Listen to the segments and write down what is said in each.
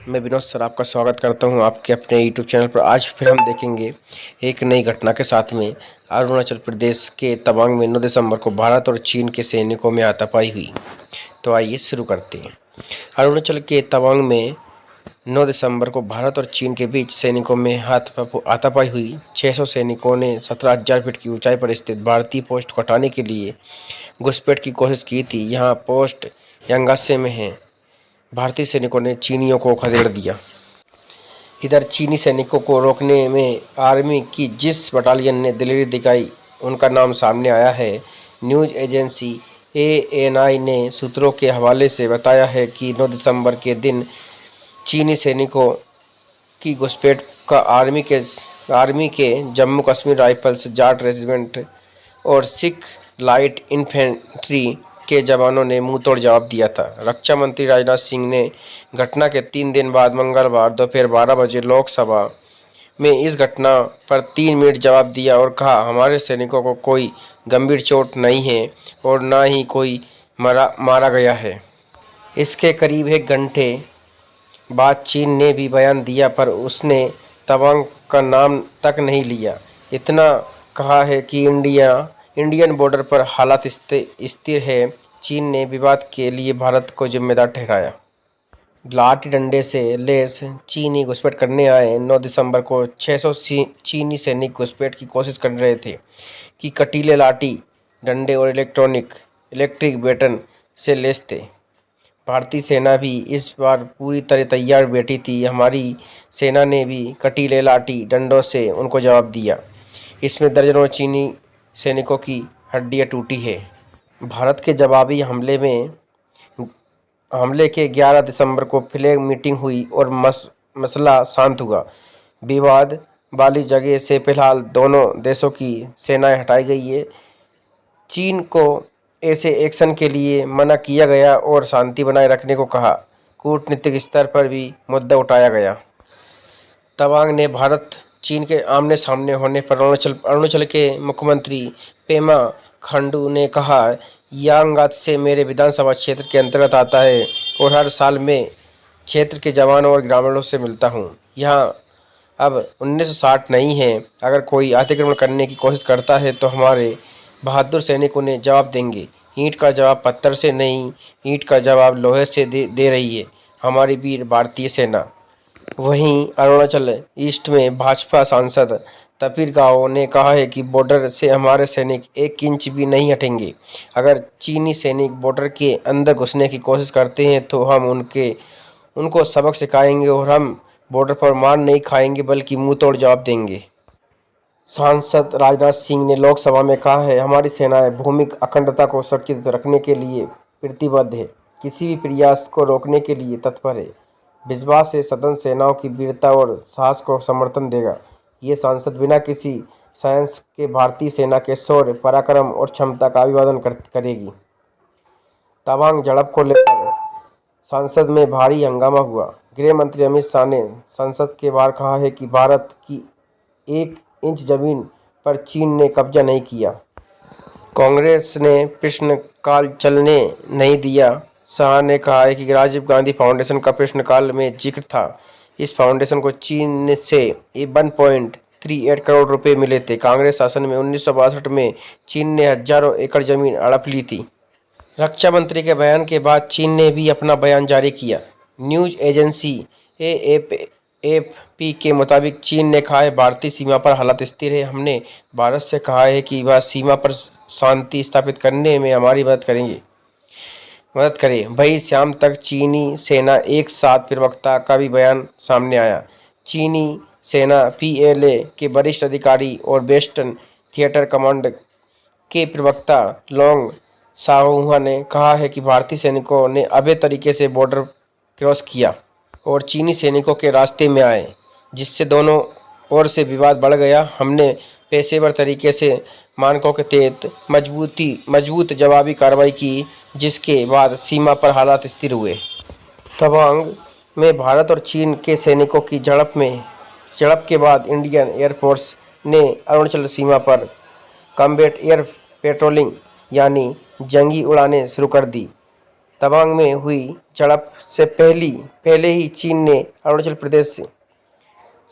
मैं विनोद सर आपका स्वागत करता हूं आपके अपने यूट्यूब चैनल पर। आज फिर हम देखेंगे एक नई घटना के साथ में। अरुणाचल प्रदेश के तवांग में 9 दिसंबर को भारत और चीन के सैनिकों में हाथापाई हुई। तो आइए शुरू करते हैं। अरुणाचल के तवांग में 9 दिसंबर को भारत और चीन के बीच सैनिकों में हाथापाई हुई। 600 सैनिकों ने 17,000 फीट की ऊंचाई पर स्थित भारतीय पोस्ट को हटाने के लिए घुसपैठ की कोशिश की थी। यहाँ पोस्ट यांगासे में है। भारतीय सैनिकों ने चीनियों को खदेड़ दिया। इधर चीनी सैनिकों को रोकने में आर्मी की जिस बटालियन ने दिलेरी दिखाई उनका नाम सामने आया है। न्यूज़ एजेंसी ANI ने सूत्रों के हवाले से बताया है कि 9 दिसंबर के दिन चीनी सैनिकों की घुसपैठ का आर्मी के जम्मू कश्मीर राइफल्स जाट रेजिमेंट और सिख लाइट इन्फेंट्री के जवानों ने मुंहतोड़ जवाब दिया था। रक्षा मंत्री राजनाथ सिंह ने घटना के 3 दिन बाद मंगलवार दोपहर 12 बजे लोकसभा में इस घटना पर 3 मिनट जवाब दिया और कहा, हमारे सैनिकों को कोई गंभीर चोट नहीं है और न ही कोई मारा गया है। इसके करीब 1 घंटे बाद चीन ने भी बयान दिया, पर उसने तवांग का नाम तक नहीं लिया। इतना कहा है कि इंडियन बॉर्डर पर हालात स्थिर है। चीन ने विवाद के लिए भारत को जिम्मेदार ठहराया। लाठी डंडे से लैस चीनी घुसपैठ करने आए 9 दिसंबर को 600 चीनी सैनिक घुसपैठ की कोशिश कर रहे थे कि कटीले लाठी डंडे और इलेक्ट्रिक बैटन से लैस थे। भारतीय सेना भी इस बार पूरी तरह तैयार बैठी थी। हमारी सेना ने भी कटीले लाठी डंडों से उनको जवाब दिया। इसमें दर्जनों चीनी सैनिकों की हड्डियां टूटी है। भारत के जवाबी हमले के 11 दिसंबर को फ्लैग मीटिंग हुई और मसला शांत हुआ। विवाद वाली जगह से फिलहाल दोनों देशों की सेनाएं हटाई गई है। चीन को ऐसे एक्शन के लिए मना किया गया और शांति बनाए रखने को कहा। कूटनीतिक स्तर पर भी मुद्दा उठाया गया। तवांग ने भारत चीन के आमने सामने होने पर अरुणाचल के मुख्यमंत्री पेमा खांडू ने कहा, यांगात्से मेरे विधानसभा क्षेत्र के अंतर्गत आता है और हर साल मैं क्षेत्र के जवानों और ग्रामीणों से मिलता हूं। यहाँ अब 1960 नहीं है। अगर कोई अतिक्रमण करने की कोशिश करता है तो हमारे बहादुर सैनिकों ने जवाब देंगे। ईंट का जवाब पत्थर से नहीं, ईंट का जवाब लोहे से दे रही है हमारी वीर भारतीय सेना। वहीं अरुणाचल ईस्ट में भाजपा सांसद तपीर गाओ ने कहा है कि बॉर्डर से हमारे सैनिक 1 इंच भी नहीं हटेंगे। अगर चीनी सैनिक बॉर्डर के अंदर घुसने की कोशिश करते हैं तो हम उनको सबक सिखाएंगे और हम बॉर्डर पर मार नहीं खाएंगे बल्कि मुंहतोड़ जवाब देंगे। सांसद राजनाथ सिंह ने लोकसभा में कहा है, हमारी सेनाएं भूमि अखंडता को सुरक्षित रखने के लिए प्रतिबद्ध है, किसी भी प्रयास को रोकने के लिए तत्पर है। विश्वास है सदन सेनाओं की वीरता और साहस को समर्थन देगा। ये सांसद बिना किसी साइंस के भारतीय सेना के शौर्य, पराक्रम और क्षमता का अभिवादन करेगी। तवांग झड़प को लेकर संसद में भारी हंगामा हुआ। गृह मंत्री अमित शाह ने संसद के बाहर कहा है कि भारत की 1 इंच जमीन पर चीन ने कब्जा नहीं किया। कांग्रेस ने प्रश्नकाल चलने नहीं दिया। शाह ने कहा है कि राजीव गांधी फाउंडेशन का प्रश्नकाल में जिक्र था। इस फाउंडेशन को चीन से 1.38 करोड़ रुपए मिले थे। कांग्रेस शासन में 1962 में चीन ने हजारों एकड़ जमीन हड़प ली थी। रक्षा मंत्री के बयान के बाद चीन ने भी अपना बयान जारी किया। न्यूज़ एजेंसी AFP के मुताबिक चीन ने कहा है, भारतीय सीमा पर हालात स्थिर है। हमने भारत से कहा है कि वह सीमा पर शांति स्थापित करने में हमारी मदद करे। वही शाम तक चीनी सेना एक साथ प्रवक्ता का भी बयान सामने आया। चीनी सेना PLA के वरिष्ठ अधिकारी और वेस्टर्न थिएटर कमांड के प्रवक्ता लोंग शाहुआ ने कहा है कि भारतीय सैनिकों ने अवैध तरीके से बॉर्डर क्रॉस किया और चीनी सैनिकों के रास्ते में आए, जिससे दोनों ओर से विवाद बढ़ गया। हमने पेशेवर तरीके से मानकों के तहत मजबूत जवाबी कार्रवाई की, जिसके बाद सीमा पर हालात स्थिर हुए। तवांग में भारत और चीन के सैनिकों की झड़प के बाद इंडियन एयरफोर्स ने अरुणाचल सीमा पर कॉम्बैट एयर पेट्रोलिंग यानी जंगी उड़ानें शुरू कर दी। तवांग में हुई झड़प से पहले ही चीन ने अरुणाचल प्रदेश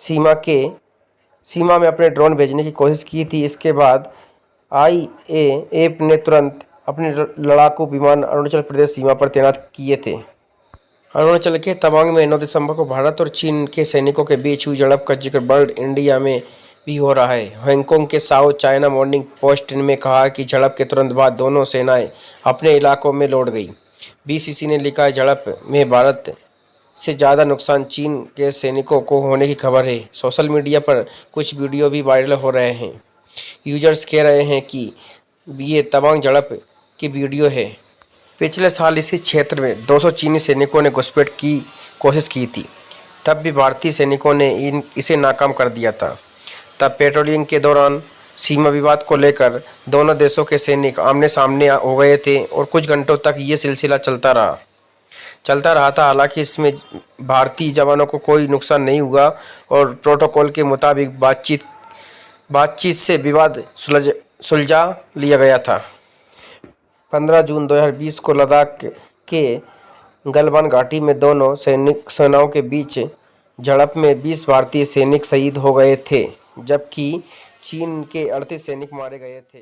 सीमा में अपने ड्रोन भेजने की कोशिश की थी। इसके बाद IAF ने तुरंत अपने लड़ाकू विमान अरुणाचल प्रदेश सीमा पर तैनात किए थे। अरुणाचल के तवांग में 9 दिसंबर को भारत और चीन के सैनिकों के बीच हुई झड़प का जिक्र वर्ल्ड इंडिया में भी हो रहा है। हांगकांग के साउथ चाइना मॉर्निंग पोस्ट में कहा कि झड़प के तुरंत बाद दोनों सेनाएं अपने इलाकों में लौट गई। BCC ने लिखा है, झड़प में भारत से ज़्यादा नुकसान चीन के सैनिकों को होने की खबर है। सोशल मीडिया पर कुछ वीडियो भी वायरल हो रहे हैं। यूजर्स कह रहे हैं कि ये तवांग झड़प की वीडियो है। पिछले साल इसी क्षेत्र में 200 चीनी सैनिकों ने घुसपैठ की कोशिश की थी। तब भी भारतीय सैनिकों ने इसे नाकाम कर दिया था। तब पेट्रोलिंग के दौरान सीमा विवाद को लेकर दोनों देशों के सैनिक आमने सामने हो गए थे और कुछ घंटों तक ये सिलसिला चलता रहा था। हालांकि इसमें भारतीय जवानों को कोई नुकसान नहीं हुआ और प्रोटोकॉल के मुताबिक बातचीत से विवाद सुलझा लिया गया था। 15 जून 2020 को लद्दाख के गलवान घाटी में दोनों सेनाओं के बीच झड़प में 20 भारतीय सैनिक शहीद हो गए थे, जबकि चीन के 38 सैनिक मारे गए थे।